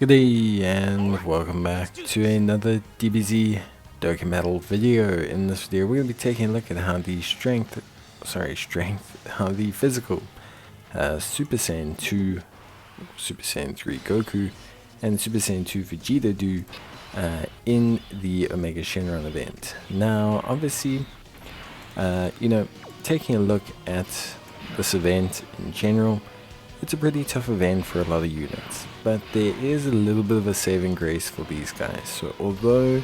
Good day and welcome back to another Dbz Dokkan Metal video. In this video we're going to be taking a look at how the how the physical Super Saiyan 2, Super Saiyan 3 Goku and Super Saiyan 2 Vegeta do in the Omega Shenron event. Now obviously, taking a look at this event in general, it's a pretty tough event for a lot of units, but there is a little bit of a saving grace for these guys. So although,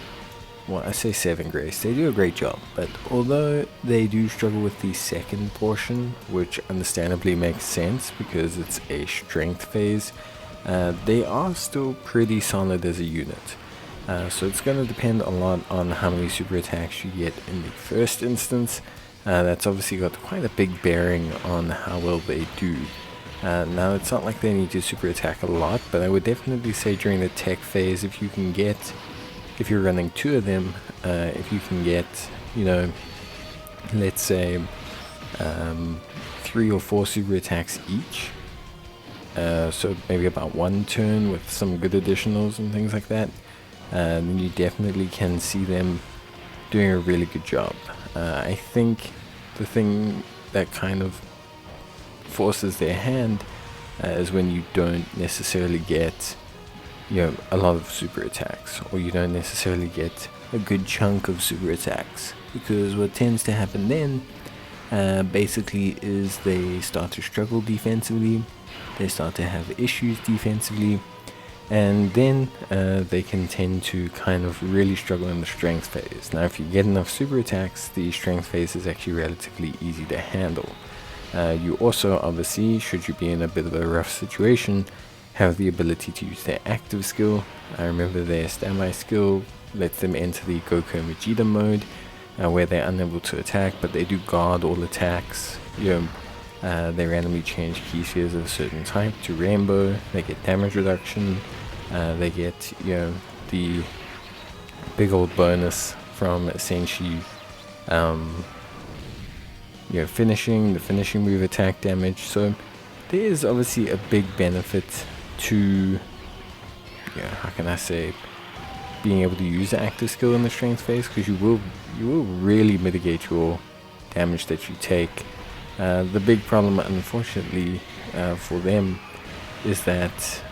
well, I say saving grace, they do a great job, but although they do struggle with the second portion, which understandably makes sense because it's a strength phase, they are still pretty solid as a unit. So it's going to depend a lot on how many super attacks you get in the first instance. That's obviously got quite a big bearing on how well they do. Now it's not like they need to super attack a lot, but I would definitely say during the tech phase, if you're running two of them, if you can get, let's say 3 or 4 super attacks each, so maybe about one turn with some good additionals and things like that, then you definitely can see them doing a really good job. I think the thing that kind of forces their hand is when you don't necessarily get a lot of super attacks, or you don't necessarily get a good chunk of super attacks, because what tends to happen then basically is they start to struggle defensively, they start to have issues defensively, and then they can tend to kind of really struggle in the strength phase. Now if you get enough super attacks, the strength phase is actually relatively easy to handle. You also, obviously, should you be in a bit of a rough situation, have the ability to use their active skill. I remember their standby skill lets them enter the Goku and Vegeta mode, where they're unable to attack, but they do guard all attacks. They randomly change key spheres of a certain type to rainbow. They get damage reduction. They get the big old bonus from essentially finishing move attack damage. So there is obviously a big benefit to how can I say, being able to use the active skill in the strength phase, because you will really mitigate your damage that you take. The big problem, unfortunately, for them is that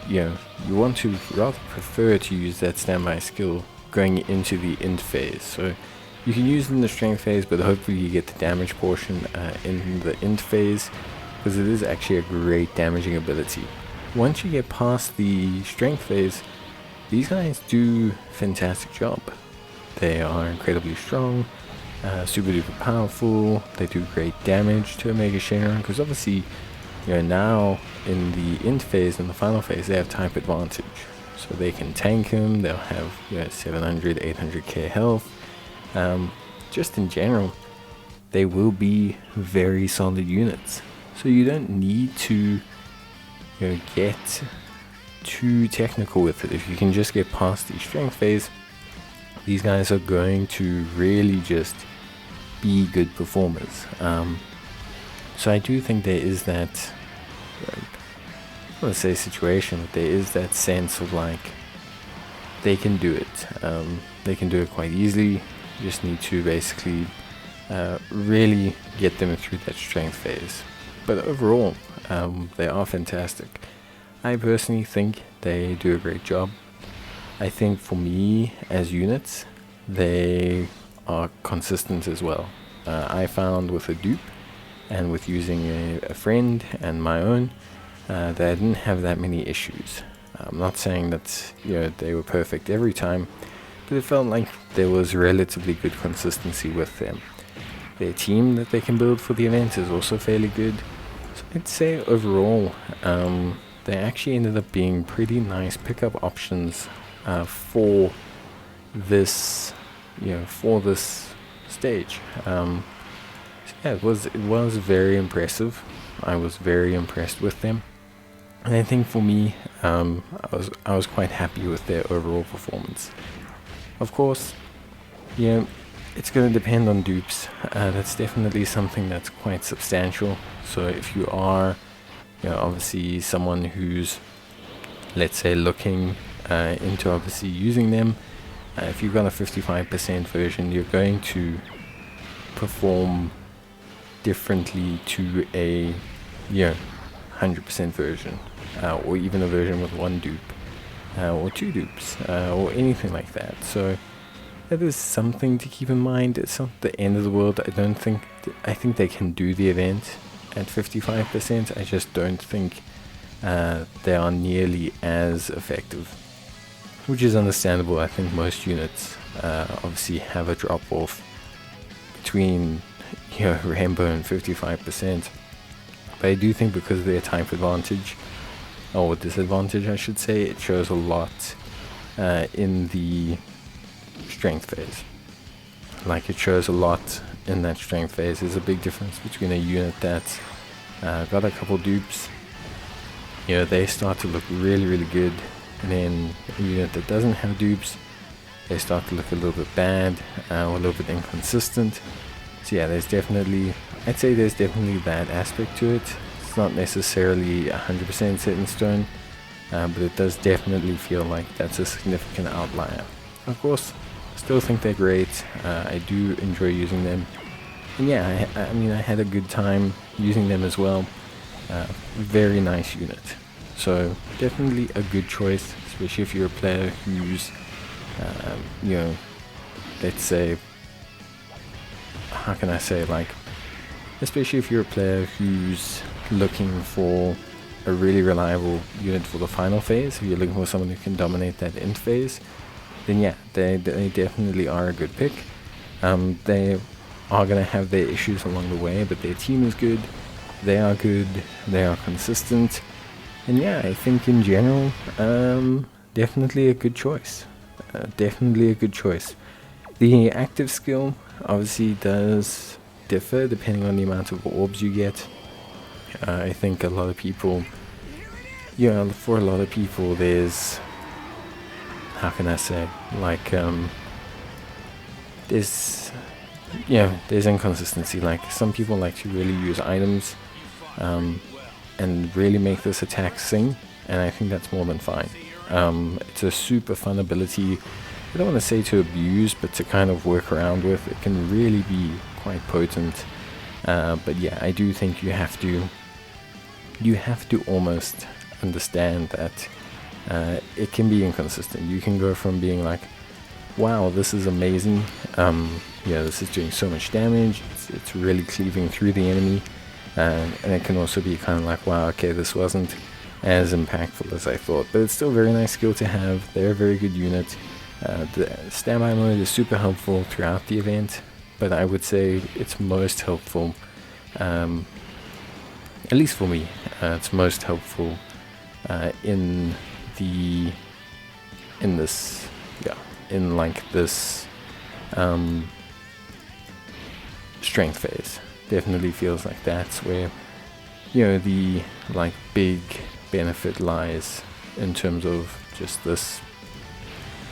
you want to rather prefer to use that standby skill going into the end phase. So you can use it in the strength phase, but hopefully you get the damage portion in the end phase, because it is actually a great damaging ability. Once you get past the strength phase, these guys do a fantastic job. They are incredibly strong, super duper powerful. They do great damage to Omega Shenron, because obviously now in the end phase and the final phase they have type advantage, so they can tank him. They'll have 700 800k health. Just in general, they will be very solid units, so you don't need to get too technical with it. If you can just get past the strength phase, these guys are going to really just be good performers. So I do think there is that, I want to say situation, but there is that sense of like they can do it. They can do it quite easily. You just need to basically really get them through that strength phase. But overall, they are fantastic. I personally think they do a great job. I think for me as units, they are consistent as well. I found with a dupe and with using a friend and my own, that I didn't have that many issues. I'm not saying that they were perfect every time, but it felt like there was relatively good consistency with them. Their team that they can build for the event is also fairly good. So I'd say overall, they actually ended up being pretty nice pickup options for this, for this stage. So yeah, it was very impressive. I was very impressed with them, and I think for me, I was quite happy with their overall performance. Of course, it's going to depend on dupes. That's definitely something that's quite substantial. So if you are, obviously someone who's let's say, looking into obviously using them, if you've got a 55% version, you're going to perform differently to a 100% version, or even a version with 1 dupe, or 2 dupes, or anything like that. So that is something to keep in mind. It's not the end of the world. I think they can do the event at 55%. I just don't think they are nearly as effective, which is understandable. I think most units obviously have a drop off between Rainbow and 55%, but I do think because of their type advantage, or disadvantage I should say, it shows a lot in the strength phase. Like, it shows a lot in that strength phase. There's a big difference between a unit that's got a couple dupes, they start to look really, really good, and then a unit that doesn't have dupes, they start to look a little bit bad, or a little bit inconsistent. So yeah, I'd say there's definitely that aspect to it. It's not necessarily 100% set in stone, but it does definitely feel like that's a significant outlier. Of course, still think they're great. I do enjoy using them, and yeah, I mean, I had a good time using them as well. Very nice unit, so definitely a good choice, especially if you're a player who's let's say, how can I say, like, especially if you're a player who's looking for a really reliable unit for the final phase, if you're looking for someone who can dominate that end phase, then yeah, they definitely are a good pick. They are going to have their issues along the way, but their team is good, they are good, they are consistent, and yeah, I think in general, definitely a good choice. Definitely a good choice. The active skill obviously does differ depending on the amount of orbs you get. I think a lot of people, for a lot of people, there's, how can I say, like, there's inconsistency. Like, some people like to really use items and really make this attack sing, and I think that's more than fine. It's a super fun ability. I don't want to say to abuse, but to kind of work around with. It can really be quite potent. But yeah, I do think you have to almost understand that it can be inconsistent. You can go from being like, wow, this is amazing, this is doing so much damage, it's really cleaving through the enemy, and it can also be kind of like, wow, okay, this wasn't as impactful as I thought, but it's still a very nice skill to have. They're a very good unit. The standby mode is super helpful throughout the event, but I would say it's most helpful, at least for me, it's most helpful in this strength phase. Definitely feels like that's where the big benefit lies in terms of just this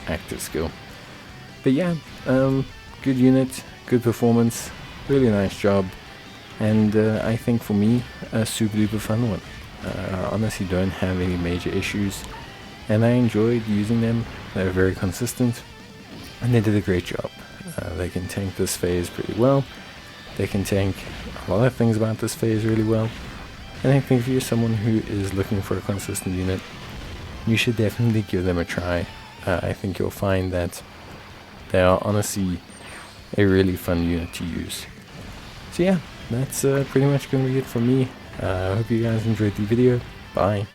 active skill. But yeah, good unit, good performance, really nice job, and I think for me, a super duper fun one. Honestly, don't have any major issues, and I enjoyed using them. They're very consistent, and they did a great job. They can tank this phase pretty well. They can tank a lot of things about this phase really well, and I think if you're someone who is looking for a consistent unit, you should definitely give them a try. I think you'll find that they are honestly a really fun unit to use. So yeah, that's pretty much going to be it from me. I hope you guys enjoyed the video. Bye.